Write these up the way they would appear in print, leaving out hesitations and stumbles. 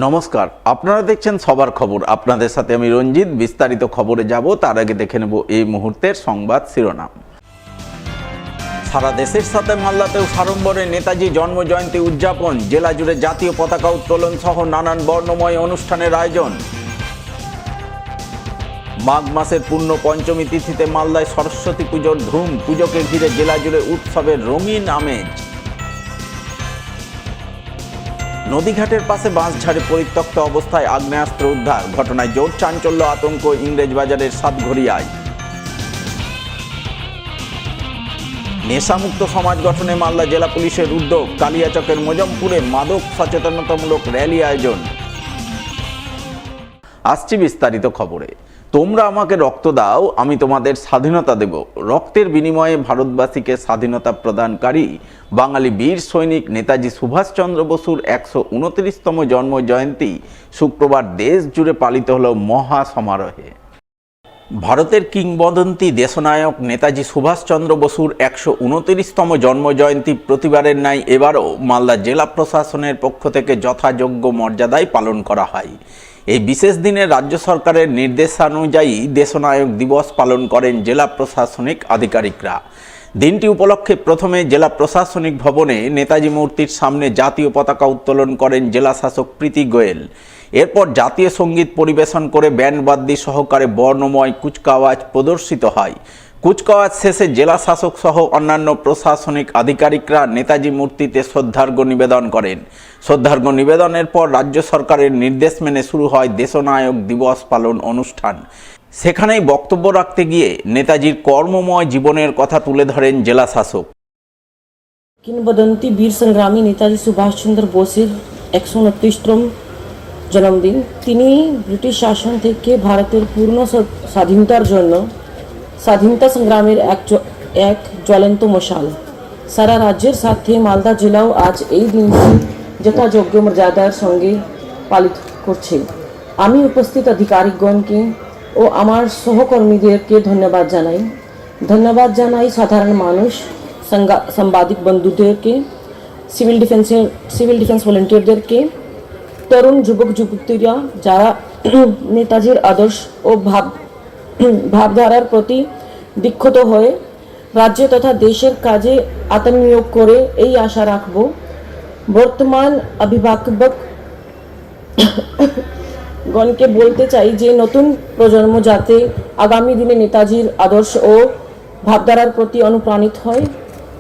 নমস্কার, আপনারা দেখছেন সবার খবর। আপনাদের সাথে আমি রঞ্জিত। বিস্তারিত খবরে যাব তার আগে দেখে নেব এই মুহূর্তের সংবাদ শিরোনাম। সারা দেশের সাথে মালদাতেও সাড়ম্বরে নেতাজি জন্মজয়ন্তী উদযাপন, জেলা জুড়ে জাতীয় পতাকা উত্তোলন সহ নানান বর্ণময় অনুষ্ঠানের আয়োজন। মাঘ মাসের পূর্ণ পঞ্চমী তিথিতে মালদায় সরস্বতী পুজোর ধুম, পুজোকে ঘিরে জেলা জুড়ে উৎসবের রঙিন আমেজ। নদীঘাটের পাশে বাঁশঝাড়ে পরিত্যক্ত অবস্থায় আগ্নেয়াস্ত্র উদ্ধার, ঘটনায় জোর চাঞ্চল্য আতঙ্ক ইংরেজবাজারের সাতঘরিয়ায়। নেশামুক্ত সমাজ গঠনে মালদা জেলা পুলিশের উদ্যোগ, কালিয়াচকের মজমপুরে মাদক সচেতনতামূলক র্যালি আয়োজন। আসছি বিস্তারিত খবরে। তোমরা আমাকে রক্ত দাও, আমি তোমাদের স্বাধীনতা দেব। রক্তের বিনিময়ে ভারতবাসীকে স্বাধীনতা প্রদানকারী বাঙালি বীর সৈনিক নেতাজি সুভাষচন্দ্র বসুর ১২৯তম জন্ম জয়ন্তী শুক্রবার দেশ জুড়ে পালিত হল মহা সমারোহে। ভারতের কিংবদন্তি দেশনায়ক নেতাজি সুভাষচন্দ্র বসুর ১২৯তম জন্মজয়ন্তী প্রতিবারের ন্যায় এবারও মালদা জেলা প্রশাসনের পক্ষ থেকে যথাযোগ্য মর্যাদায় পালন করা হয়। এই বিশেষ দিনে রাজ্য সরকারের নির্দেশানুযায়ী দেশনায়ক দিবস পালন করেন জেলা প্রশাসনিক আধিকারিকরা। দিনটি উপলক্ষে প্রথমে জেলা প্রশাসনিক ভবনে নেতাজি মূর্তির সামনে জাতীয় পতাকা উত্তোলন করেন জেলা শাসক প্রীতি গোয়েল। এরপর জাতীয় সঙ্গীত পরিবেশন করে ব্যান্ডবাদ্যি সহকারে বর্ণময় কুচকাওয়াজ প্রদর্শিত হয়। কুচকাওয়াজ শেষে জেলা শাসক সহ অন্যান্য প্রশাসনিক আধিকারিকরা নেতাজি মূর্তিতে শ্রদ্ধার্ঘ্য নিবেদন করেন। শ্রদ্ধার্ঘ্য নিবেদনের পর রাজ্য সরকারের নির্দেশ মেনে শুরু হয় দেশনায়ক দিবস পালন অনুষ্ঠান। সেখানেই বক্তব্য রাখতে গিয়ে নেতাজির কর্মময় জীবনের কথা তুলে ধরেন জেলা শাসক। কিংবদন্তি বীর সংগ্রামী নেতাজি সুভাষচন্দ্র বোসের ১২৯তম জন্মদিন। তিনি ব্রিটিশ শাসন থেকে ভারতের পূর্ণ স্বাধীনতার জন্য স্বাধীনতা সংগ্রামের এক জ্বলন্ত মশাল। সারা রাজ্যের সাথে মালদা জেলাও আজ এই দিনটি যথাযোগ্য মর্যাদার সঙ্গে পালিত করছে। আমি উপস্থিত আধিকারিকগণকে ও আমার সহকর্মীদেরকে ধন্যবাদ জানাই সাধারণ মানুষ, সাংবাদিক বন্ধুদেরকে, সিভিল ডিফেন্স ভলেন্টিয়ারদেরকে, তরুণ যুবক যুবতীরা যারা নেতাজির আদর্শ ও ভাবধারার প্রতি দীক্ষিত হয়ে রাজ্য তথা দেশের কাজে আত্মনিয়োগ করে এই আশা রাখব বর্তমান অভিভাবক গণকে বলতে চাই যে নতুন প্রজন্ম যাতে আগামী দিনে নেতাজির আদর্শ ও ভাবধারার প্রতি অনুপ্রাণিত হয়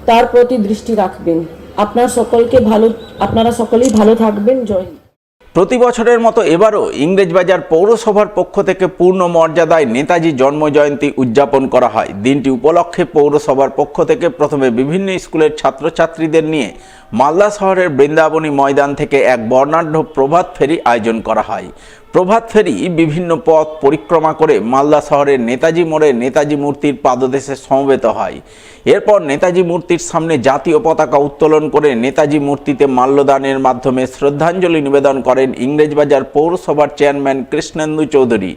তার প্রতি দৃষ্টি রাখবেন। আপনারা সকলেই ভালো থাকবেন। জয় হিন্দ। প্রতি বছরের মতো এবারও ইংরেজবাজার পৌরসভার পক্ষ থেকে পূর্ণ মর্যাদায় নেতাজি জন্মজয়ন্তী উদযাপন করা হয়। দিনটি উপলক্ষে পৌরসভার পক্ষ থেকে প্রথমে বিভিন্ন স্কুলের ছাত্রছাত্রীদের নিয়ে মালদা শহরের বৃন্দাবনী ময়দান থেকে এক বর্ণাঢ্য প্রভাত ফেরি আয়োজন করা হয়। প্রভাত ফেরি বিভিন্ন পথ পরিক্রমা করে মালদা শহরের নেতাজি মোড়ে নেতাজি মূর্তির পাদদেশে সমবেত হয়। এরপর নেতাজি মূর্তির সামনে জাতীয় পতাকা উত্তোলন করে নেতাজি মূর্তিতে মাল্যদানের মাধ্যমে শ্রদ্ধাঞ্জলি নিবেদন করেন ইংরেজবাজার পৌরসভার চেয়ারম্যান কৃষ্ণেন্দু চৌধুরী।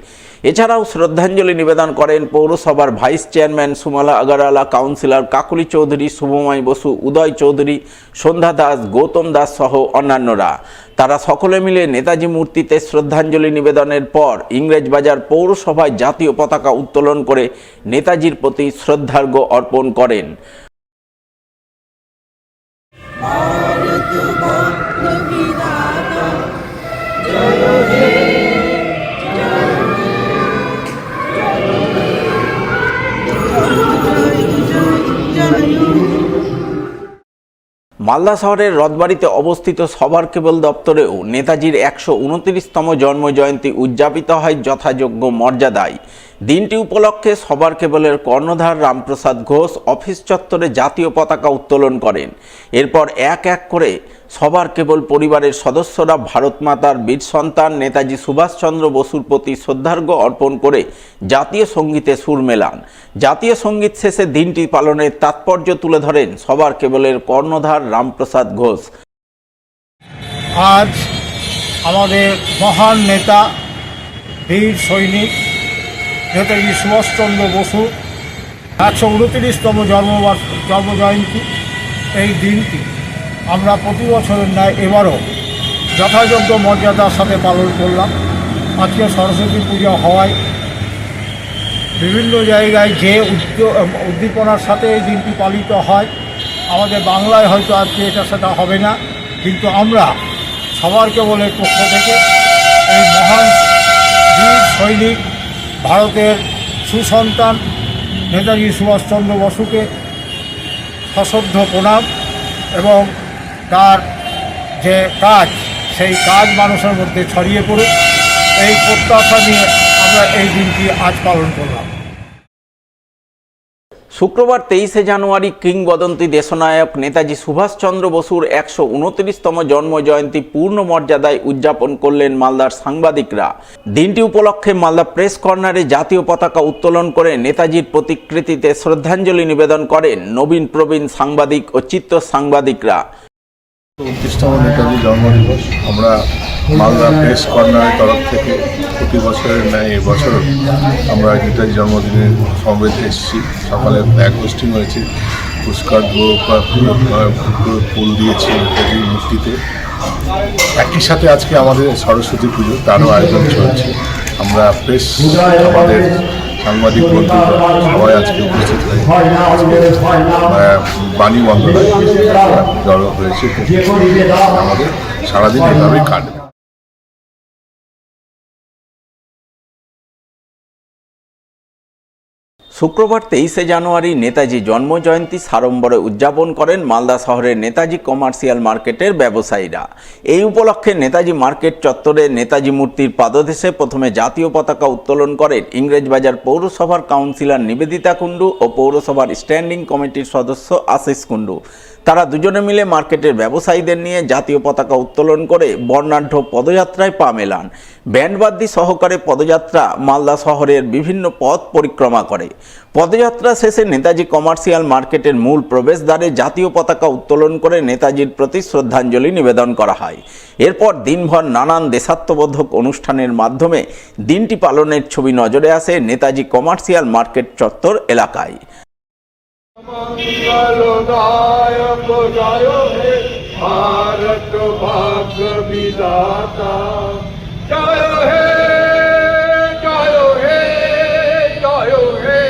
এছাড়াও শ্রদ্ধাঞ্জলি নিবেদন করেন পৌরসভার vice chairman Sumala Agarwala, councillor Kakuli Chowdhury, Shubhamoy Basu, উদয় চৌধুরী, সন্ধ্যা দাস, গৌতম দাস সহ অন্যান্যরা। তারা সকলে মিলে নেতাজি মূর্তিতে শ্রদ্ধাঞ্জলি নিবেদনের পর ইংরেজবাজার পৌরসভায় জাতীয় পতাকা উত্তোলন করে নেতাজির প্রতি শ্রদ্ধার্ঘ্য অর্পণ করেন। মালদা শহরের রথবাড়িতে অবস্থিত সবার কেবল দপ্তরেও নেতাজির ১২৯তম জন্মজয়ন্তী উদযাপিত হয় যথাযোগ্য মর্যাদায়। দিনটি উপলক্ষে সবার কেবলের কর্ণধার রামপ্রসাদ ঘোষ অফিস চত্বরে জাতীয় পতাকা উত্তোলন করেন। এরপর এক এক করে সবার কেবল পরিবারের সদস্যরা ভারত মাতার বীর সন্তান নেতাজি সুভাষচন্দ্র বসুর প্রতি শ্রদ্ধার্ঘ্য অর্পণ করে জাতীয় সঙ্গীতে সুর মেলান। জাতীয় সঙ্গীত শেষে দিনটি পালনের তাৎপর্য তুলে ধরেন সবার কেবলের কর্ণধার রামপ্রসাদ ঘোষ। আজ আমাদের মহান নেতা বীর সৈনিক নেতাজি সুভাষচন্দ্র বসু ১২৯তম জন্মজয়ন্তী। এই দিনটি আমরা প্রতি বছরের ন্যায় এবারও যথাযোগ্য মর্যাদার সাথে পালন করলাম। আজকে সরস্বতী পূজা হওয়ায় বিভিন্ন জায়গায় যে উদ্দীপনার সাথে এই দিনটি পালিত হয়, আমাদের বাংলায় হয়তো আজকে এটা সেটা হবে না, কিন্তু আমরা সবার কেবলের পক্ষ থেকে এই মহান বীর সৈনিক, ভারতের সুসন্তান নেতাজি সুভাষচন্দ্র বসুকে সশ্রদ্ধ প্রণাম এবং তার যে কাজ, সেই কাজ মানুষের মধ্যে ছড়িয়ে পড়ুক, এই প্রত্যাশা নিয়ে আমরা এই দিনটি আজ পালন করলাম। শুক্রবার 23শে জানুয়ারি কিংবদন্তি দেশনায়ক নেতাজি সুভাষচন্দ্র বসুর 129তম জন্মজয়ন্তী পূর্ণ মর্যাদায় উদযাপন করলেন মালদার সাংবাদিকরা। দিনটি উপলক্ষে মালদা প্রেস কর্নারে জাতীয় পতাকা উত্তোলন করে নেতাজির প্রতিকৃতিতে শ্রদ্ধাঞ্জলি নিবেদন করেন নবীন প্রবীণ সাংবাদিক ও চিত্র সাংবাদিকরা। 29তম নেতাজি জন্মদিবস আমরা মালদা প্রেস কর্নারের তরফ থেকে প্রতি বছরের ন্যায় এবছর আমরা নেতাজি জন্মদিনের সমবেতে এসেছি। সকালে ব্যাগ হোস্টিং হয়েছে, পুরস্কার ফুল দিয়েছি নেতাজির মূর্তিতে। একই সাথে আজকে আমাদের সরস্বতী পুজো, তারও আয়োজন চলছে। আমরা প্রেস, আমাদের সাংবাদিক বন্ধুরা সবাই আজকে উপস্থিত হয়ে বাণী বন্দনায় জড়ো হয়েছে। আমাদের সারাদিন এভাবেই কাটবে। শুক্রবার 23শে জানুয়ারি নেতাজি জন্মজয়ন্তী সাড়ম্বরে উদযাপন করেন মালদা শহরের নেতাজি কমার্শিয়াল মার্কেটের ব্যবসায়ীরা। এই উপলক্ষে নেতাজি মার্কেট চত্বরে নেতাজি মূর্তির পাদদেশে প্রথমে জাতীয় পতাকা উত্তোলন করেন ইংরেজবাজার পৌরসভার কাউন্সিলর নিবেদিতা কুণ্ডু ও পৌরসভার স্ট্যান্ডিং কমিটির সদস্য আশিস কুণ্ডু। তারা দুজনে মিলে মার্কেটের ব্যবসায়ীদের নিয়ে জাতীয় পতাকা উত্তোলন করে বর্ণাঢ্য পদযাত্রায় পা মেলান। ব্যান্ডবাদ্যি সহকারে পদযাত্রা মালদা শহরের বিভিন্ন পথ পরিক্রমা করে। পদযাত্রা শেষে নেতাজি কমার্শিয়াল মার্কেটের মূল প্রবেশদ্বারে জাতীয় পতাকা উত্তোলন করে নেতাজির প্রতি শ্রদ্ধাঞ্জলি নিবেদন করা হয়। এরপর দিনভর নানান দেশাত্মবোধক অনুষ্ঠানের মাধ্যমে দিনটি পালনের ছবি নজরে আসে নেতাজি কমার্শিয়াল মার্কেট চত্বর এলাকায়। মঙ্গলদায়ক জয় হে ভারত ভাগ্য বিধাতা, জয় হে জয় হে জয় হে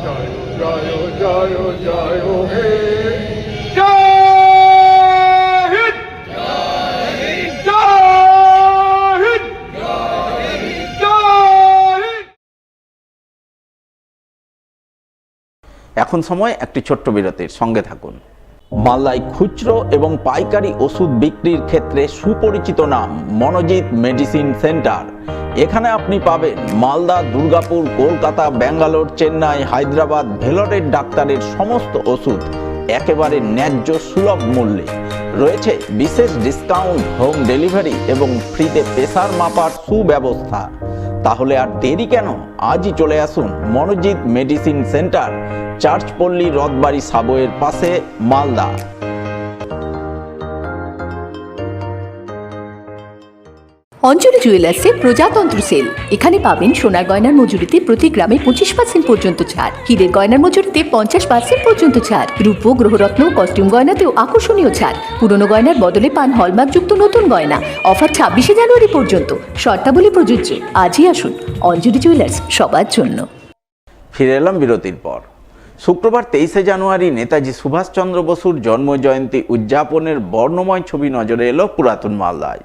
জয় জয় জয় জয় হে এখন সময় একটি ছোট্ট বিরতির, সঙ্গে থাকুন। মালদায় খুচরো এবং পাইকারি ওষুধ বিক্রির ক্ষেত্রে সুপরিচিত নাম মনোজিৎ মেডিসিন সেন্টার। এখানে আপনি পাবেন মালদা, দুর্গাপুর, কলকাতা, ব্যাঙ্গালোর, চেন্নাই, হায়দ্রাবাদ, ভেলোরের ডাক্তারের সমস্ত ওষুধ একেবারে ন্যায্য সুলভ মূল্যে। রয়েছে বিশেষ ডিসকাউন্ট, হোম ডেলিভারি এবং ফ্রিতে প্রেসার মাপার সুব্যবস্থা। তাহলে আর দেরি কেন, আজই চলে আসুন মনোজিৎ মেডিসিন সেন্টার, চার্চপল্লী রথবাড়ি সাবওয়ের পাশে, মালদা। অঞ্জলি জুয়েলার্সে প্রজাতন্ত্র সেল। এখানে পাবেন সোনার গয়নার মজুরিতে প্রতি গ্রামে 25% পর্যন্ত ছাড়, হীরের গয়নার মজুরিতে 50% পর্যন্ত ছাড়, রূপ, গ্রহরত্ন, কস্টিউম গয়নাতেও আকর্ষণীয় ছাড়। পুরনো গয়নার বদলে পান হলমার্কযুক্ত নতুন গয়না। অফার 26শে জানুয়ারি পর্যন্ত, শর্তাবলী প্রযোজ্য। আজই আসুন অঞ্জলি জুয়েলার্স, সবার জন্য। ফিরে এলাম বিরতির পর। শুক্রবার 23শে জানুয়ারি নেতাজি সুভাষচন্দ্র বসুর জন্মজয়ন্তী উদযাপনের বর্ণময় ছবি নজরে এলো পুরাতন মালদায়।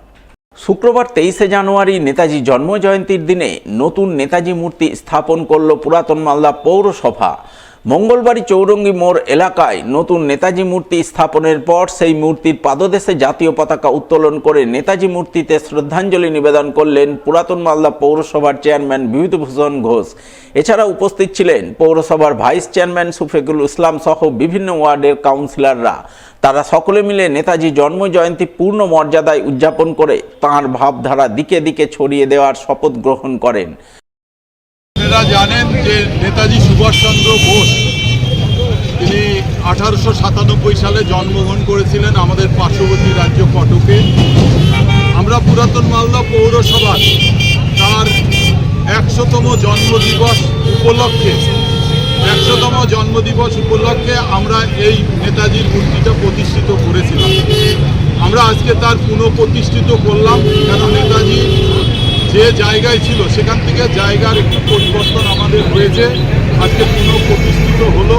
শুক্রবার 23শে জানুয়ারি নেতাজি জন্মজয়ন্তীর দিনে নতুন নেতাজি মূর্তি স্থাপন করল পুরাতন মালদা পৌরসভা। মঙ্গলবাড়ি চৌরঙ্গি মোড় এলাকায় নতুন নেতাজি মূর্তি স্থাপনের পর সেই মূর্তির পাদদেশে জাতীয় পতাকা উত্তোলন করে নেতাজি মূর্তিতে শ্রদ্ধাঞ্জলি নিবেদন করলেন পুরাতন মালদা পৌরসভার চেয়ারম্যান বিভূতিভূষণ ঘোষ। এছাড়া উপস্থিত ছিলেন পৌরসভার ভাইস চেয়ারম্যান শফিকুল ইসলাম সহ বিভিন্ন ওয়ার্ডের কাউন্সিলররা। তারা সকলে মিলে নেতাজি জন্মজয়ন্তী পূর্ণ মর্যাদায় উদযাপন করে তাঁর ভাবধারা দিকে দিকে ছড়িয়ে দেওয়ার শপথ গ্রহণ করেন। আপনারা জানেন যে নেতাজি সুভাষচন্দ্র বোস তিনি 1897 সালে জন্মগ্রহণ করেছিলেন আমাদের পার্শ্ববর্তী রাজ্য কটকে। আমরা পুরাতন মালদা পৌরসভার তার 100তম জন্মদিবস উপলক্ষে আমরা এই নেতাজির মূর্তিটা প্রতিষ্ঠিত করেছিলাম। আমরা আজকে তার পুনঃপ্রতিষ্ঠিত করলাম, কেন নেতাজি যে জায়গায় ছিল সেখান থেকে জায়গার একটু পরিবর্তন আমাদের হয়েছে, আজকে পুনঃপ্রতিষ্ঠিত হলো।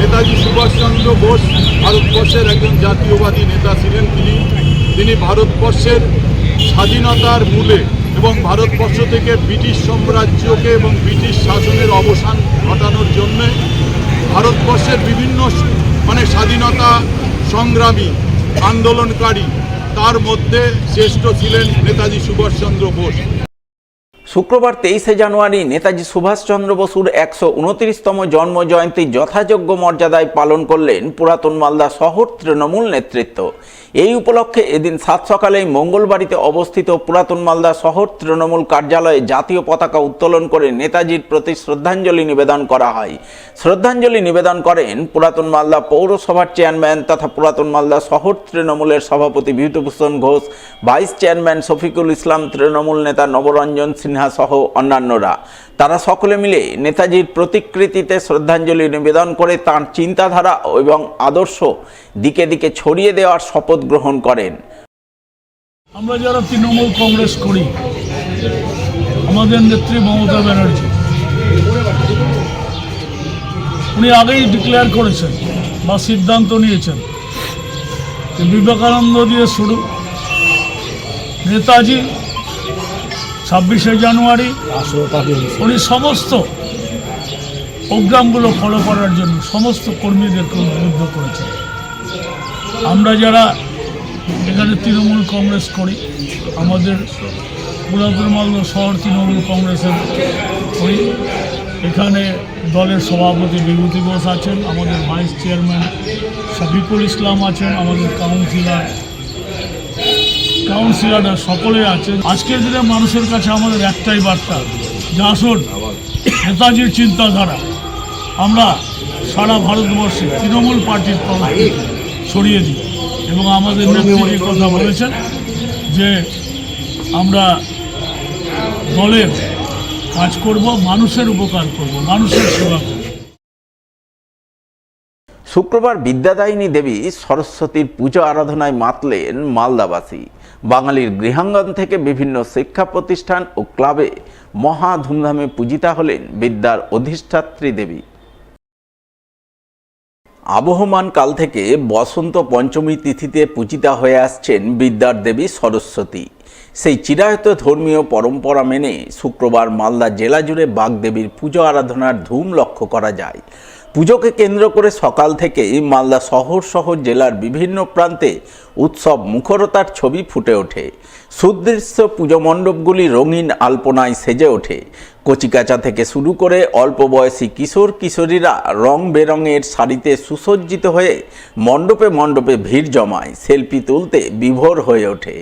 নেতাজি সুভাষচন্দ্র বোস ভারতবর্ষের একজন জাতীয়বাদী নেতা ছিলেন। তিনি ভারতবর্ষের স্বাধীনতার মূলে এবং ভারতবর্ষ থেকে ব্রিটিশ সাম্রাজ্যকে এবং ব্রিটিশ শাসনের অবসান ঘটানোর জন্য ভারতবর্ষের বিভিন্ন স্বাধীনতা সংগ্রামী আন্দোলনকারী, তার মধ্যে শ্রেষ্ঠ ছিলেন নেতাজি সুভাষচন্দ্র বোস। শুক্রবার 23শে জানুয়ারি নেতাজি সুভাষচন্দ্র বসুর 129তম জন্মজয়ন্তী যথাযোগ্য মর্যাদায় পালন করলেন পুরাতন মালদা শহর তৃণমূল নেতৃত্ব। এই উপলক্ষে এদিন সাত সকালেই মঙ্গলবাড়িতে অবস্থিত পুরাতন মালদা শহর তৃণমূল কার্যালয়ে জাতীয় পতাকা উত্তোলন করে নেতাজির প্রতি শ্রদ্ধাঞ্জলি নিবেদন করা হয়। শ্রদ্ধাঞ্জলি নিবেদন করেন পুরাতন মালদা পৌরসভার চেয়ারম্যান তথা পুরাতন মালদা শহর তৃণমূলের সভাপতি বিভূতিভূষণ ঘোষ, ভাইস চেয়ারম্যান শফিকুল ইসলাম, তৃণমূল নেতা নবরঞ্জন সিনহা সহ অন্যান্যরা। তারা সকলে মিলে নেতাজির প্রতিকৃতিতে শ্রদ্ধাঞ্জলি নিবেদন করে তাঁর চিন্তাধারা এবং আদর্শ দিকে দিকে ছড়িয়ে দেওয়ার শপথ গ্রহণ করেন। আমরা যারা তৃণমূল কংগ্রেস করি, আমাদের নেত্রী মমতা ব্যানার্জি উনি আগেই ডিক্লেয়ার করেছেন বা সিদ্ধান্ত নিয়েছেন যে বিবেকানন্দ দিয়ে শুরু, নেতাজি 26শে জানুয়ারি উনি সমস্ত প্রোগ্রামগুলো ফলো করার জন্য সমস্ত কর্মীদেরকে উদ্বুদ্ধ করেছেন। আমরা যারা এখানে তৃণমূল কংগ্রেস করি, আমাদের পুরাতন মালদা শহর তৃণমূল কংগ্রেসের করি, এখানে দলের সভাপতি বিভূতি ঘোষ আছেন, আমাদের ভাইস চেয়ারম্যান শফিকুল ইসলাম আছেন, আমাদের কাউন্সিলররা সকলে আছেন। আজকের দিনে মানুষের কাছে আমাদের একটাই বার্তা যে আসুন নেতাজির চিন্তাধারা আমরা সারা ভারতবর্ষে তৃণমূল পার্টির তরফে ছড়িয়ে দিই এবং আমাদের নেত্রী কথা বলেছেন যে আমরা দলের কাজ করব, মানুষের উপকার করব, মানুষের সেবা করব। শুক্রবার বিদ্যাদায়িনী দেবী সরস্বতীর পুজো আরাধনায় মাতলেন মালদাবাসী। বাঙালির গৃহাঙ্গন থেকে বিভিন্ন শিক্ষা প্রতিষ্ঠান ও ক্লাবে মহা ধুমধামে পূজিতা হলেন বিদ্যার অধিষ্ঠাত্রী দেবী। আবহমান কাল থেকে বসন্ত পঞ্চমী তিথিতে পূজিতা হয়ে আসছেন বিদ্যার দেবী সরস্বতী। সেই চিরায়ত ধর্মীয় পরম্পরা মেনে শুক্রবার মালদা জেলা জুড়ে বাগদেবীর পুজো আরাধনার ধুম লক্ষ্য করা যায়। পুজোকে কেন্দ্র করে সকাল থেকেই মালদা শহর সহ জেলার বিভিন্ন প্রান্তে উৎসব মুখরতার ছবি ফুটে ওঠে। সুদৃশ্য পুজো মণ্ডপগুলি রঙিন আলপনায় সেজে ওঠে। কচিকাঁচা থেকে শুরু করে অল্প বয়সী কিশোর কিশোরীরা রং বেরঙের শাড়িতে সুসজ্জিত হয়ে মণ্ডপে মণ্ডপে ভিড় জমায়, সেলফি তুলতে বিভোর হয়ে ওঠে।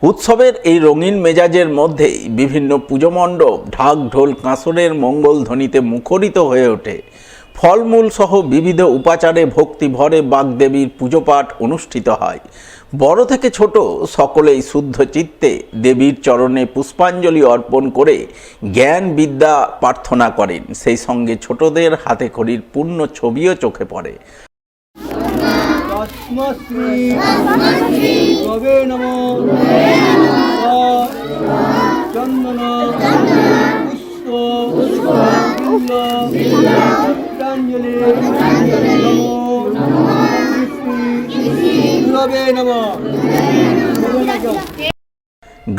উৎসবের এই রঙিন মেজাজের মধ্যেই বিভিন্ন পুজো মণ্ডপ ঢাক ঢোল কাঁসরের মঙ্গল ধ্বনিতে মুখরিত হয়ে ওঠে। ফলমূল সহ বিবিধ উপাচারে ভক্তি ভরে বাগদেবীর পুজো পাঠ অনুষ্ঠিত হয়। বড় থেকে ছোট সকলেই শুদ্ধ চিত্তে দেবীর চরণে পুষ্পাঞ্জলি অর্পণ করে জ্ঞান বিদ্যা প্রার্থনা করেন। সেই সঙ্গে ছোটদের হাতে খড়ির পূর্ণ ছবিও চোখে পড়ে।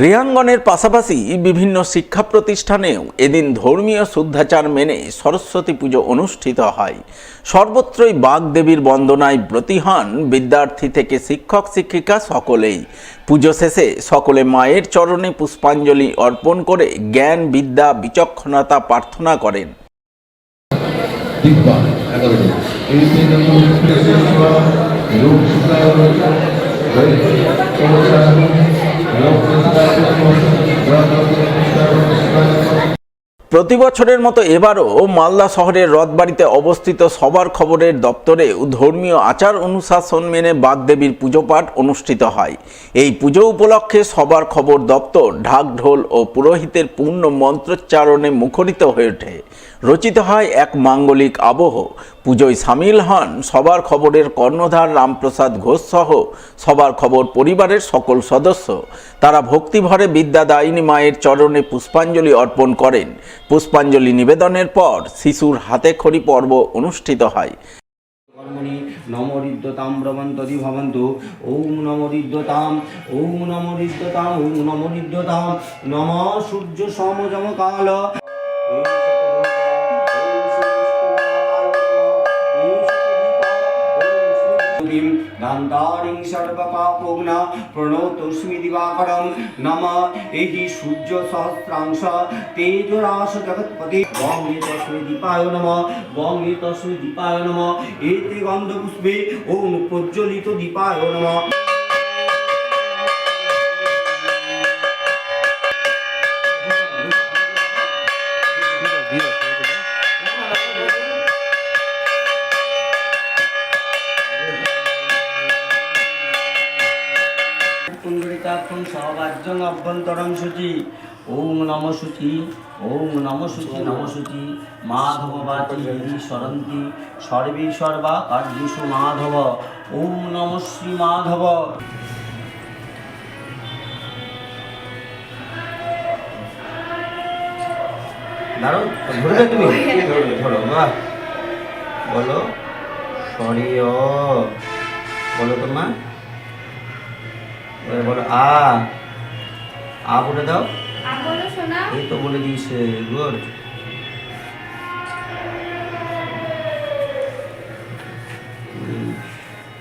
গৃহাঙ্গনের পাশাপাশি বিভিন্ন শিক্ষা প্রতিষ্ঠানেও এদিন ধর্মীয় শুদ্ধাচার মেনে সরস্বতী পুজো অনুষ্ঠিত হয়। সর্বত্রই বাগদেবীর বন্দনায় ব্রতী হন বিদ্যার্থী থেকে শিক্ষক শিক্ষিকা সকলেই। পুজো শেষে সকলে মায়ের চরণে পুষ্পাঞ্জলি অর্পণ করে জ্ঞান বিদ্যা বিচক্ষণতা প্রার্থনা করেন। প্রতি বছরের মতো এবারও মালদা শহরের রথবাড়িতে অবস্থিত সবার খবরের দপ্তরে ধর্মীয় আচার অনুশাসন মেনে বাগদেবীর পুজো পাঠ অনুষ্ঠিত হয়। এই পুজো উপলক্ষে সবার খবর দপ্তর ঢাক ঢোল ও পুরোহিতের পূর্ণ মন্ত্রোচ্চারণে মুখরিত হয়ে ওঠে। রচিত হয় এক মাঙ্গলিক আবহ। পুজোয় সামিল হন সবার খবরের কর্ণধার রামপ্রসাদ ঘোষ সহ সবার খবর পরিবারের সকল সদস্য। তারা ভক্তিভরে বিদ্যাদায়িনী মায়ের চরণে পুষ্পাঞ্জলি অর্পণ করেন। পুষ্পাঞ্জলি নিবেদনের পর শিশুর হাতে খড়ি পর্ব অনুষ্ঠিত হয়। কর্মণি নমরিদ্যতাম ব্রবন্তদি ভবন্তু। ওম নমরিদ্যতাম, ওম নমরিদ্যতাম, ওম নমরিদ্যতাম। নম সূর্য সমযম কাল। গান্ধারিং সর্বপাপগ্না প্রণতস্মি দিবাকরং। নমঃ এহি সূর্য সহস্রাংশ তেজরাশ জগৎপতি। বঙ্গে তস্মৈ দীপায় নমঃ, বঙ্গে তস্মৈ দীপায় নমঃ। এতে গন্ধপুষ্পে ওম প্রজ্বলিত দীপায় নমঃ। পুণ্ডরিকাক্ষং সবাজ্যং অভ্যন্তরং শুচি। ওম নম শুচি, ওম নম শুচি, নম শুচি। মাধব বাচি হৃদি সরন্তি সর্বে সর্বা কার্যেষু মাধব। ওম নম শ্রী মাধব। দাঁড়াও, ধরবে তুমি? ধরো, বাহ। বলো সরিয়, বলো তোমার, বলো আ, আ বলে দাও। এই তো বলে দিয়েছে, গুড।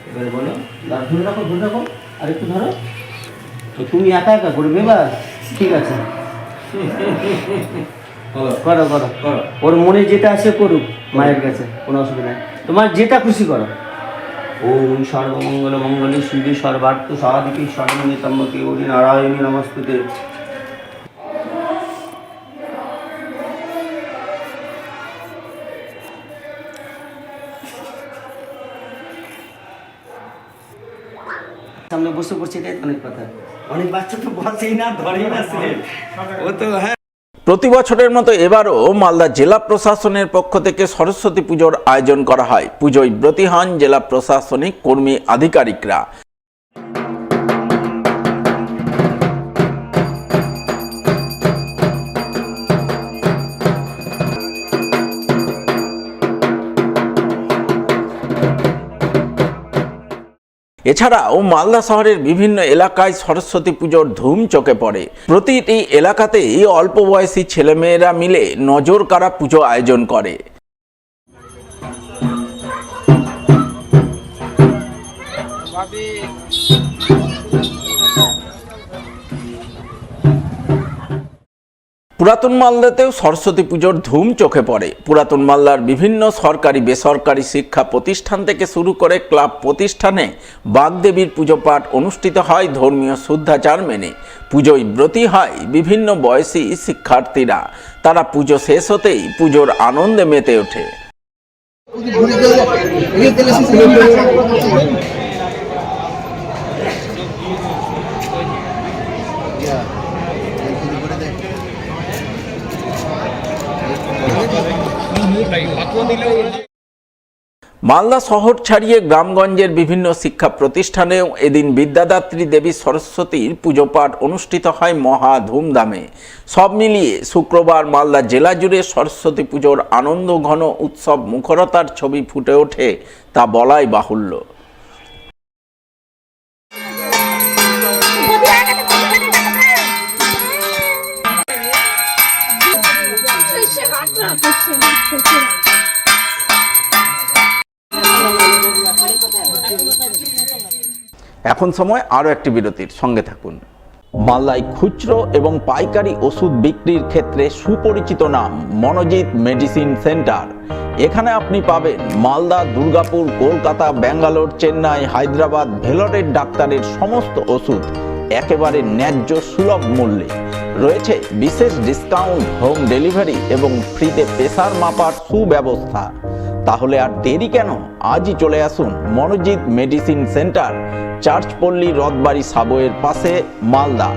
এবারে বলো, ধরে রাখো, ধরে রাখো, আর একটু ধরো। তো তুমি একা একা করবে বা? ঠিক আছে, করো করো করো। ওর মনে যেটা আসে করুক, মায়ের কাছে কোনো অসুবিধা নেই, তোমার যেটা খুশি করো। ওম সর্বমঙ্গল মঙ্গলে শিবে সর্বার্থ সাধিকে শরণ্যে ত্র্যম্বকে গৌরী নারায়ণী নমস্তুতে। সামনে বসে পড়ছে, এটাই অনেক কথা। অনেক বাচ্চা তো বসেই না, ধরেই না সিলেট। ও তো হ্যাঁ। প্রতি বছরের মতো এবারও মালদা জেলা প্রশাসনের পক্ষ থেকে সরস্বতী পুজোর আয়োজন করা হয়। পুজোয় ব্রতী হন জেলা প্রশাসনিক কর্মী আধিকারিকরা। এছাড়াও মালদা শহরের বিভিন্ন এলাকায় সরস্বতী পুজোর ধুম চোখে পড়ে। প্রতিটি এলাকাতেই অল্প বয়সী ছেলেমেয়েরা মিলে নজর কাড়া পুজো আয়োজন করে। পুরাতন মালদাতেও সরস্বতী পুজোর ধুম চোখে পড়ে। পুরাতন মালদার বিভিন্ন সরকারি বেসরকারি শিক্ষা প্রতিষ্ঠান থেকে শুরু করে ক্লাব প্রতিষ্ঠানে বাগদেবীর পুজো পাঠ অনুষ্ঠিত হয় ধর্মীয় শুদ্ধাচার মেনে। পুজোয় ব্রতী হয় বিভিন্ন বয়সী শিক্ষার্থীরা। তারা পুজো শেষ হতেই পুজোর আনন্দে মেতে ওঠে। মালদা শহর ছাড়িয়ে গ্রামগঞ্জের বিভিন্ন শিক্ষা প্রতিষ্ঠানেও এদিন বিদ্যাদাত্রী দেবী সরস্বতীর পুজো পাঠ অনুষ্ঠিত হয় মহা ধুমধামে। সব মিলিয়ে শুক্রবার মালদা জেলা জুড়ে সরস্বতী পুজোর আনন্দ ঘন উৎসব মুখরতার ছবি ফুটে ওঠে, তা বলাই বাহুল্য। এখন সময় আরও একটি বিরতির, সঙ্গে থাকুন। মালদায় খুচরো এবং পাইকারি ওষুধ বিক্রির ক্ষেত্রে সুপরিচিত নাম মনোজিৎ মেডিসিন সেন্টার। এখানে আপনি পাবেন মালদা, দুর্গাপুর, কলকাতা, ব্যাঙ্গালোর, চেন্নাই, হায়দ্রাবাদ, ভেলোরের ডাক্তারের সমস্ত ওষুধ একেবারে ন্যায্য সুলভ মূল্যে। রয়েছে বিশেষ ডিসকাউন্ট, হোম ডেলিভারি এবং ফ্রিতে প্রেসার মাপার সুব্যবস্থা। তাহলে আর দেরি কেন? আজই চলে আসুন মনোজিৎ মেডিসিন সেন্টার, চার্চপল্লী রথবাড়ি সাবওয়ের পাশে, মালদা।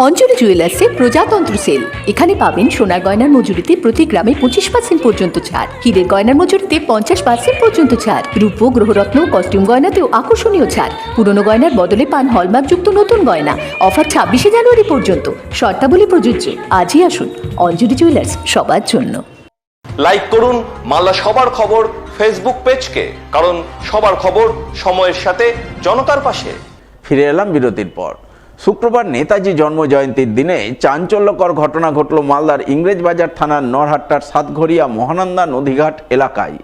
অঞ্জলি জুয়েলার্সে প্রজাতন্ত্র সেল। এখানে পাবেন সোনার গয়নার মজুরিতে প্রতি গ্রামে 25% পর্যন্ত ছাড়, হীরের গয়নার মজুরিতে 50% পর্যন্ত ছাড়, রূপো গ্রহরত্ন কস্টিউম গয়নাতেও আকর্ষণীয় ছাড়, পুরনো গয়নার বদলে পান হলমার্কযুক্ত নতুন গয়না। অফার 26শে জানুয়ারি পর্যন্ত, শর্তাবলী প্রযোজ্য। আজই আসুন অঞ্জলি জুয়েলার্স, সবার জন্য। লাইক করুন মালদা সবার খবর ফেসবুক পেজকে, কারণ সবার খবর সময়ের সাথে জনতার পাশে। ফিরে এলাম বিরতির পর। শুক্রবার নেতাজি জন্ম জয়ন্তীর দিনে চাঞ্চল্যকর ঘটনা ঘটল মালদার ইংরেজবাজার থানার নরহাট্টার সাতঘরিয়া মহানন্দা নদীঘাট এলাকায়।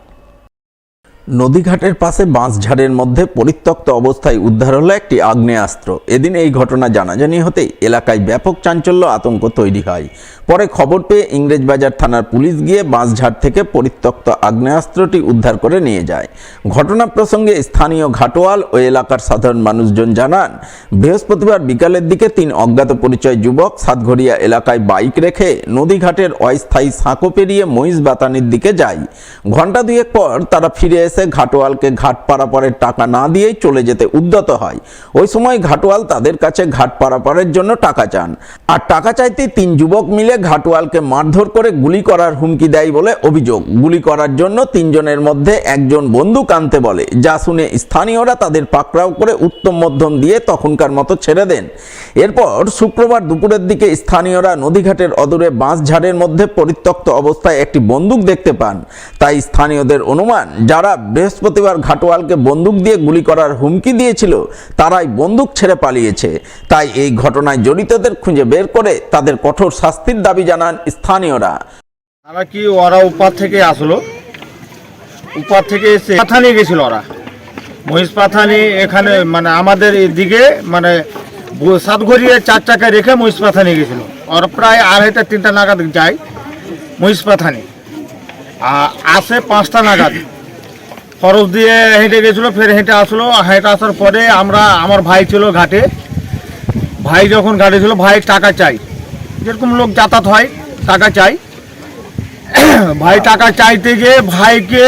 নদীঘাটের পাশে বাঁশঝাড়ের মধ্যে পরিত্যক্ত অবস্থায় উদ্ধার হলো একটি আগ্নেয়াস্ত্র। এদিন এই ঘটনা জানাজানি হতেই এলাকায় ব্যাপক চাঞ্চল্য আতঙ্ক তৈরি হয়। পরে খবর পেয়ে ইংরেজবাজার থানার পুলিশ গিয়ে বাঁশঝাড় থেকে পরিত্যক্ত আগ্নেয়াস্ত্রটি উদ্ধার করে নিয়ে যায়। ঘটনা প্রসঙ্গে স্থানীয় ঘাটোয়াল ও এলাকার সাধারণ মানুষজন জানান, বৃহস্পতিবার বিকালের দিকে 3 অজ্ঞাত পরিচয় যুবক সাতঘরিয়া এলাকায় বাইক রেখে নদীঘাটের অস্থায়ী সাঁকো পেরিয়ে মহিষ বাতানির দিকে যায়। ঘণ্টা দুয়েক পর তারা ফিরে এসে ঘাটোয়ালকে ঘাট পারাপারের টাকা না দিয়েই চলে যেতে উদ্যত হয়। ওই সময় ঘাটোয়াল তাদের কাছে ঘাট পারাপারের জন্য টাকা চান, আর টাকা চাইতে 3 যুবক মিলে ঘাটোয়ালকে মারধর করে গুলি করার হুমকি দেয় বলে অভিযোগ। গুলি করার জন্য 3 জনের মধ্যে একজন বন্দুক আনতে বলে, যা শুনে স্থানীয়রা তাদের পাকড়াও করে উত্তম মধ্যম দিয়ে তখনকার মতো ছেড়ে দেন। এরপর শুক্রবার দুপুরের দিকে স্থানীয়রা নদীঘাটের অদূরে বাঁশঝাড়ের মধ্যে পরিত্যক্ত অবস্থায় একটি বন্দুক দেখতে পান। তাই স্থানীয়দের অনুমান, যারা বৃহস্পতিবার ঘাটোয়ালকে বন্দুক দিয়ে গুলি করার হুমকি দিয়েছিল তারাই বন্দুক ছেড়ে পালিয়েছে। তাই এই ঘটনায় জড়িতদের খুঁজে বের করে তাদের কঠোর শাস্তির দাবি জানান স্থানীয়রা। তারা কি ওরা উপার থেকে আসলো, উপার থেকে এসে পাথানি গেছিল, ওরা মহিষ পাথানি এখানে মানে আমাদের এদিকে মানে সাতঘরিয়া 4 চাকা রেখে মহিষ পাথানি গেছিল। ওরা প্রায় 2:30-3টা নাগাদ যায় মহিষ পাথানি, আসে 5টা নাগাদ খরচ দিয়ে হেঁটে গেছিলো, ফের হেঁটে আসলো। হেঁটে আসার পরে আমার ভাই ছিল ঘাটে, ভাই যখন ঘাটে ছিল, ভাই টাকা চাই, যেরকম লোক যাতায়াত হয় টাকা চাই। ভাই টাকা চাইতে গিয়ে ভাইকে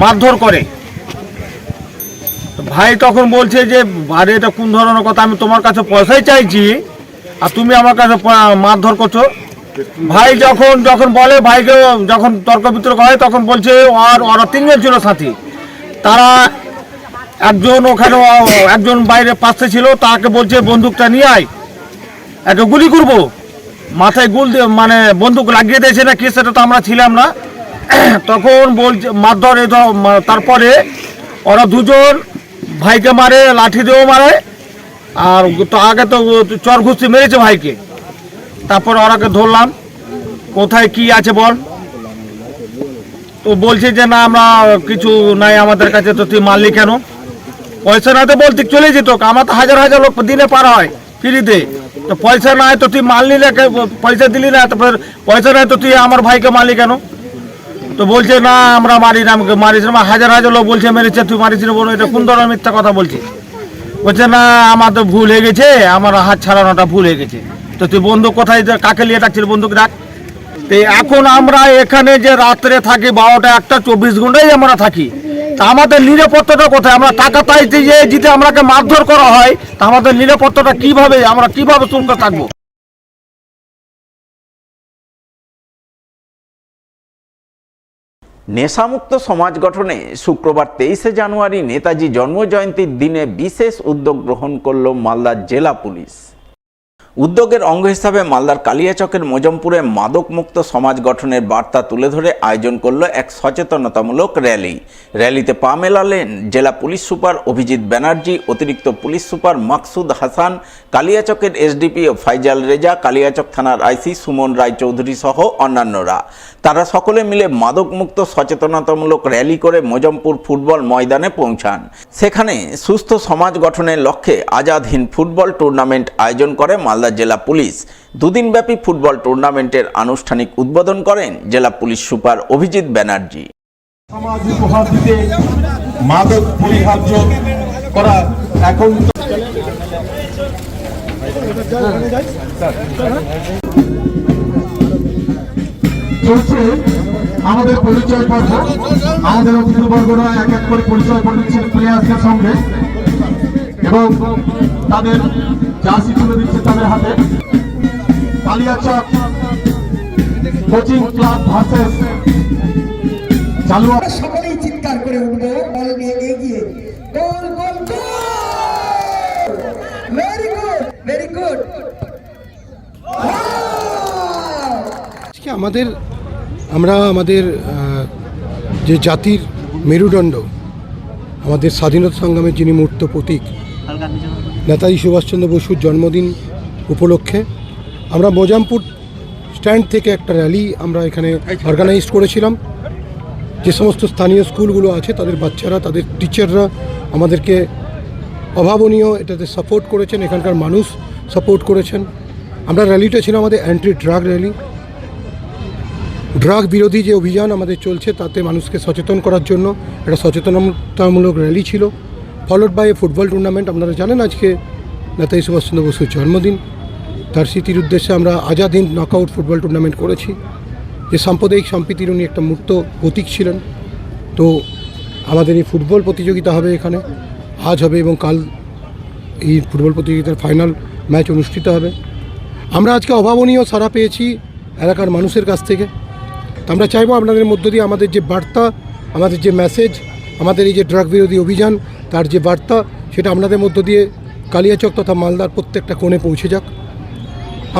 মারধর করে। ভাই তখন বলছে যে আরে এটা কোন ধরনের কথা, আমি তোমার কাছে পয়সাই চাইছি আর তুমি আমার কাছে মারধর করছো। ভাই যখন বলে, ভাইকে যখন তর্ক বিতর্ক হয় তখন বলছে ওরা 3 জন ছিল সাথী। তারা একজন ওখানে একজন বাইরে পাশে ছিল, তাকে বলছে বন্দুকটা নিয়ে আয়, একটা গুলি করবো। মাথায় গুল মানে বন্দুক লাগিয়ে দিয়েছে না কি, সেটা তো আমরা ছিলাম না। তখন বলছে মারধর। তারপরে ওরা 2 জন ভাইকে মারে, লাঠি দিয়েও মারে, আর তো আগে তো চর ঘুষি মেরেছে ভাইকে। তারপর ওরাকে ধরলাম, কোথায় কি আছে বল। তো বলছে যে না আমরা কিছু নাই আমাদের কাছে, তো তুই মারলি কেন? পয়সা না তো বলতে চলে যেত, আমার তো হাজার হাজার লোক দিনে পার হয় ফ্রিতে। তো পয়সা নাই তো তুই মারলি না, পয়সা দিলি না, তারপর পয়সা নাই তো তুই আমার ভাইকে মারলি কেন? তো বলছে না আমরা মারি না, আমাকে মারিস না। হাজার হাজার লোক বলছে মেরেছে, তুই মারিস না। বলো এটা কোন ধরনের মিথ্যা কথা বলছি? বলছে না আমার তো ভুল হয়ে গেছে, আমার হাত ছাড়ানোটা ভুল হয়ে গেছে। তো তুই বন্দুক কোথায়, কাকে নিয়ে ডাকছিল বন্দুক ডাক। তো এখন আমরা এখানে যে রাত্রে থাকি 12টা 1টা 24 ঘন্টাই আমরা থাকি, তা আমাদের নিরাপত্তাটা কোথায়? আমরা টাকা পাইতে যে যদি আমাকে মারধর করা হয়, তা আমাদের নিরাপত্তাটা কিভাবে, আমরা কিভাবে সুরক্ষিত থাকবো? নেশামুক্ত সমাজ গঠনে শুক্রবার 23শে জানুয়ারি নেতাজি জন্মজয়ন্তীর দিনে বিশেষ উদ্যোগ গ্রহণ করল মালদার জেলা পুলিশ। উদ্যোগের অঙ্গ হিসাবে মালদার কালিয়াচকের মজমপুরে মাদকমুক্ত সমাজ গঠনের বার্তা তুলে ধরে আয়োজন করল এক সচেতনতামূলক র্যালি। র্যালিতে পা মেলালেন জেলা পুলিশ সুপার অভিজিৎ ব্যানার্জি, অতিরিক্ত পুলিশ সুপার মাকসুদ হাসান, কালিয়াচকের এসডিপিও ফাইজাল রেজা, কালিয়াচক থানার আইসি সুমন রায় চৌধুরী সহ অন্যান্যরা। তারা সকলে মিলে মাদকমুক্ত সচেতনতামূলক র্যালি করে মজমপুর ফুটবল ময়দানে পৌঁছান। সেখানে সুস্থ সমাজ গঠনের লক্ষ্যে আজাদ হিন্দ ফুটবল টুর্নামেন্ট আয়োজন করে মালদা জেলা পুলিশ। 2 দিনব্যাপী ফুটবল টুর্নামেন্টের আনুষ্ঠানিক উদ্বোধন করেন জেলা পুলিশ সুপার অভিজিৎ ব্যানার্জি। সমাজ উপহার দিতে মাদক পরিহার্য করা এখন চলছে আমাদের পরিচয় পর্ব। আমাদের অতিথিবর্গরা এক এক করে পরিচয় করে দিচ্ছেন প্লেয়ার্সের সঙ্গে এবং তাদের জার্সি তুলে দিচ্ছে তাদের হাতে। Kaliachak coaching club versus Chalua. সকলেই চিৎকার করে উঠবো, বল নিয়ে এগিয়ে, goal goal goal, very good very good. আমরা আমাদের যে জাতির মেরুদণ্ড, আমাদের স্বাধীনতা সংগ্রামের যিনি মূর্ত প্রতীক নেতাজি সুভাষচন্দ্র বসুর জন্মদিন উপলক্ষে আমরা মোজামপুর স্ট্যান্ড থেকে একটা র্যালি আমরা এখানে অর্গানাইজ করেছিলাম। যে সমস্ত স্থানীয় স্কুলগুলো আছে তাদের বাচ্চারা, তাদের টিচাররা আমাদেরকে অভাবনীয় এটাতে সাপোর্ট করেছেন, এখানকার মানুষ সাপোর্ট করেছেন। আমরা র্যালিটা ছিল আমাদের অ্যান্টি ড্রাগ র্যালি। ড্রাগ বিরোধী যে অভিযান আমাদের চলছে তাতে মানুষকে সচেতন করার জন্য একটা সচেতনতামূলক র্যালি ছিল, followed by a football tournament. আপনারা জানেন আজকে নেতাজি সুভাষচন্দ্র বসুর জন্মদিন, তার স্মৃতির উদ্দেশ্যে আমরা Azad Hind knockout football tournament করেছি। যে সাম্প্রদায়িক সম্প্রীতির উনি একটা মূর্ত প্রতীক ছিলেন। তো আমাদের এই ফুটবল প্রতিযোগিতা হবে এখানে, আজ হবে এবং কাল এই ফুটবল প্রতিযোগিতার ফাইনাল ম্যাচ অনুষ্ঠিত হবে। আমরা আজকে অভাবনীয় সাড়া পেয়েছি এলাকার মানুষের কাছ থেকে। তো আমরা চাইবো আপনাদের মধ্য দিয়ে আমাদের যে বার্তা, আমাদের যে মেসেজ, আমাদের এই যে ড্রাগ বিরোধী অভিযান তার যে বার্তা, সেটা আপনাদের মধ্য দিয়ে কালিয়াচক তথা মালদার প্রত্যেকটা কোণে পৌঁছে যাক।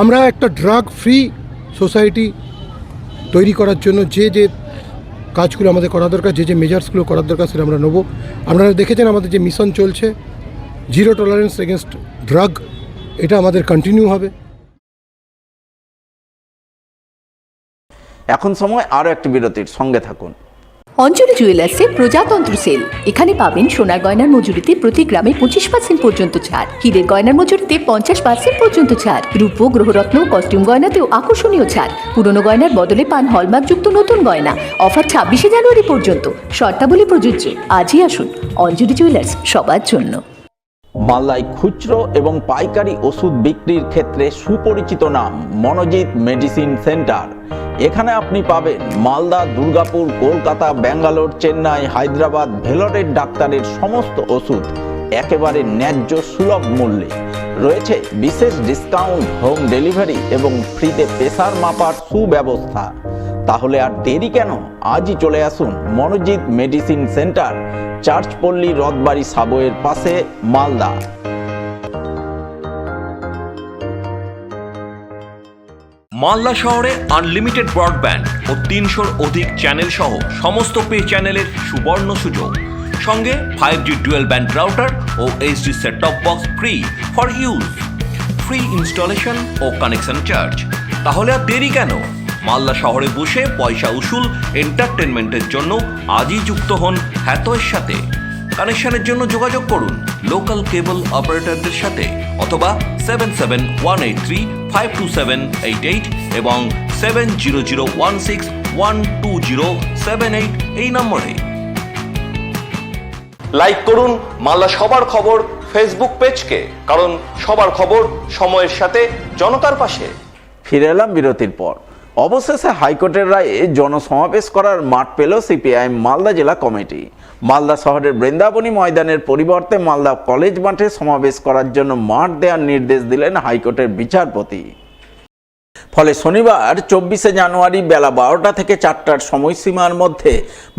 আমরা একটা ড্রাগ ফ্রি সোসাইটি তৈরি করার জন্য যে যে কাজগুলো আমাদের করা দরকার, যে যে মেজার্সগুলো করার দরকার সেটা আমরা নেব। আপনারা দেখেছেন আমাদের যে মিশন চলছে জিরো টলারেন্স এগেনস্ট ড্রাগ, এটা আমাদের কন্টিনিউ হবে। এখন সময় আরও একটি বিরতির, সঙ্গে থাকুন। অঞ্জলি জুয়েলার্সে প্রজাতন্ত্র সেল, এখানে পাবেন সোনার গয়নার মজুরিতে প্রতি গ্রামে 25% পর্যন্ত ছাড়, হীরের গয়নার মজুরিতে 50% পর্যন্ত ছাড়, রূপ, গ্রহরত্ন, কস্টিউম গয়নাতেও আকর্ষণীয় ছাড়, পুরনো গয়নার বদলে পান হলমার্কযুক্ত নতুন গয়না। অফার 26শে জানুয়ারি পর্যন্ত, শর্তাবলী প্রযোজ্য। আজই আসুন, অঞ্জলি জুয়েলার্স, সবার জন্য। মালদায় খুচরো এবং পাইকারি ওষুধ বিক্রির ক্ষেত্রে সুপরিচিত নাম মনোজিৎ মেডিসিন সেন্টার। এখানে আপনি পাবেন মালদা, দুর্গাপুর, কলকাতা, ব্যাঙ্গালোর, চেন্নাই, হায়দ্রাবাদ, ভেলোরের ডাক্তারের সমস্ত ওষুধ একেবারে ন্যায্য সুলভ মূল্যে। রয়েছে বিশেষ ডিসকাউন্ট, হোম ডেলিভারি এবং ফ্রিতে প্রেসার মাপার সুব্যবস্থা। তাহলে আর দেরি কেন, আজই চলে আসুন মনোজিৎ মেডিসিন সেন্টার, চার্চপল্লী, রথবাড়ি সাবওয়ের পাশে, মালদা। মালদা শহরে আনলিমিটেড ব্রডব্যান্ড ও 300-র অধিক চ্যানেল সহ সমস্ত পে চ্যানেলের সুবর্ণ সুযোগ, সঙ্গে 5G ডুয়েল ব্যান্ড রাউটার ও HD set top box free for use, free installation ও কানেকশন চার্জ। তাহলে আর দেরি কেন, মালদা শহরে বসে পয়সা উসুল এন্টারটেনমেন্টের জন্য আজই যুক্ত হন হ্যাথওয়ের সাথে। কানেকশনের জন্য যোগাযোগ করুন লোকাল কেবল অপারেটরদের সাথে অথবা 7718352788 এবং 7001612078 এই নম্বরে। লাইক করুন মালদা সবার খবর ফেসবুক পেজকে, কারণ সবার খবর সময়ের সাথে জনতার পাশে। ফিরে এলাম বিরতির পর। অবশেষে হাইকোর্টের রায়ে জনসমাবেশ করার মাঠ পেল সিপিআইএম মালদা জেলা কমিটি। মালদা শহরের বৃন্দাবনী ময়দানের পরিবর্তে মালদা কলেজ মাঠে সমাবেশ করার জন্য মাঠ দেওয়ার নির্দেশ দিলেন হাইকোর্টের বিচারপতি। ফলে শনিবার 24শে জানুয়ারি বেলা 12টা থেকে 4টার সময়সীমার মধ্যে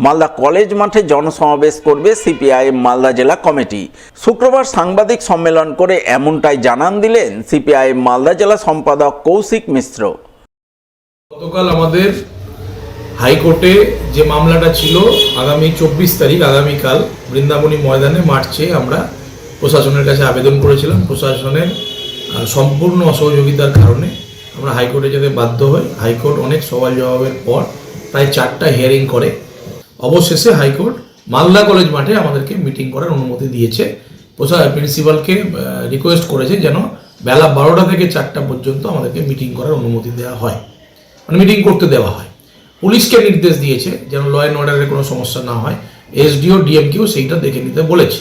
মালদা কলেজ মাঠে জনসমাবেশ করবে সিপিআইএম মালদা জেলা কমিটি। শুক্রবার সাংবাদিক সম্মেলন করে এমনটাই জানান দিলেন সিপিআইএম মালদা জেলা সম্পাদক কৌশিক মিশ্র। গতকাল আমাদের হাইকোর্টে যে মামলাটা ছিল, আগামী 24 তারিখ আগামীকাল বৃন্দাবনী ময়দানে মাঠ চেয়ে আমরা প্রশাসনের কাছে আবেদন করেছিলাম। প্রশাসনের সম্পূর্ণ অসহযোগিতার কারণে আমরা হাইকোর্টে যেতে বাধ্য হই। হাইকোর্ট অনেক সওয়াল জবাবের পর প্রায় 4টা হিয়ারিং করে অবশেষে হাইকোর্ট মালদা কলেজ মাঠে আমাদেরকে মিটিং করার অনুমতি দিয়েছে। প্রিন্সিপালকে রিকোয়েস্ট করেছে যেন বেলা 12টা থেকে 4টা পর্যন্ত আমাদেরকে মিটিং করার অনুমতি দেওয়া হয়, মানে মিটিং করতে দেওয়া হয়। পুলিশকে নির্দেশ দিয়েছে যেন ল অ্যান্ড অর্ডারের কোনো সমস্যা না হয়। এসডিও ডিএমকেও সেইটা দেখে নিতে বলেছে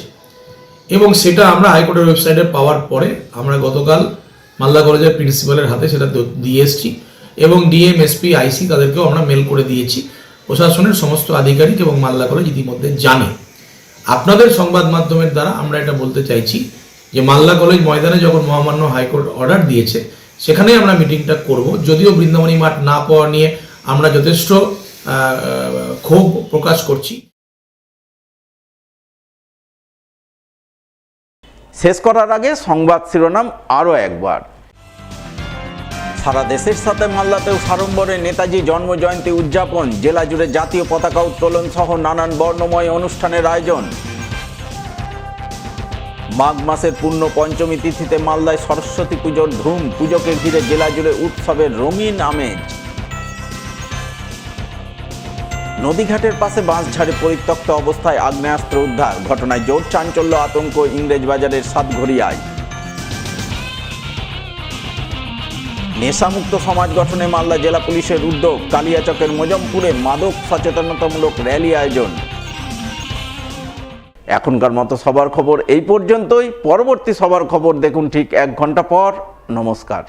এবং সেটা আমরা হাইকোর্টের ওয়েবসাইটে পাওয়ার পরে আমরা গতকাল মালদা কলেজের প্রিন্সিপালের হাতে সেটা দিয়ে এসেছি এবং ডিএম, এসপি, আইসি তাদেরকেও আমরা মেল করে দিয়েছি। প্রশাসনের সমস্ত আধিকারিক এবং মালদা কলেজ ইতিমধ্যে জানে। আপনাদের সংবাদ মাধ্যমের দ্বারা আমরা এটা বলতে চাইছি যে মালদা কলেজ ময়দানে যখন মহামান্য হাইকোর্ট অর্ডার দিয়েছে সেখানেই আমরা মিটিংটা করব। যদিও বৃন্দাবনী মাঠ না পাওয়া নিয়ে আমরা যথেষ্ট ক্ষোভ প্রকাশ করছি। শেষ করার আগে সংবাদ শিরোনাম আরও একবার। সারা দেশের সাথে মালদাতেও সাড়ম্বরে নেতাজি জন্মজয়ন্তী উদযাপন, জেলা জুড়ে জাতীয় পতাকা উত্তোলন সহ নানান বর্ণময় অনুষ্ঠানের আয়োজন। মাঘ মাসের পূর্ণ পঞ্চমী তিথিতে মালদায় সরস্বতী পুজোর ধুম, পুজোকে ঘিরে জেলা জুড়ে উৎসবের রঙিন আমেজ। নদীঘাটের পাশে বাঁশঝাড়ে পরিত্যক্ত অবস্থায় আগ্নেয়াস্ত্র উদ্ধার, ঘটনায় জোর চাঞ্চল্য আতঙ্ক ইংরেজবাজারের সাতঘরিয়ায়। নেশামুক্ত সমাজ গঠনে মালদা জেলা পুলিশের উদ্যোগ, কালিয়াচকের মোজমপুরে মাদক সচেতনতামূলক র্যালি আয়োজন। এখনকার মতো সবার খবর এই পর্যন্তই। পরবর্তী সবার খবর দেখুন ঠিক 1 ঘন্টা পর। নমস্কার।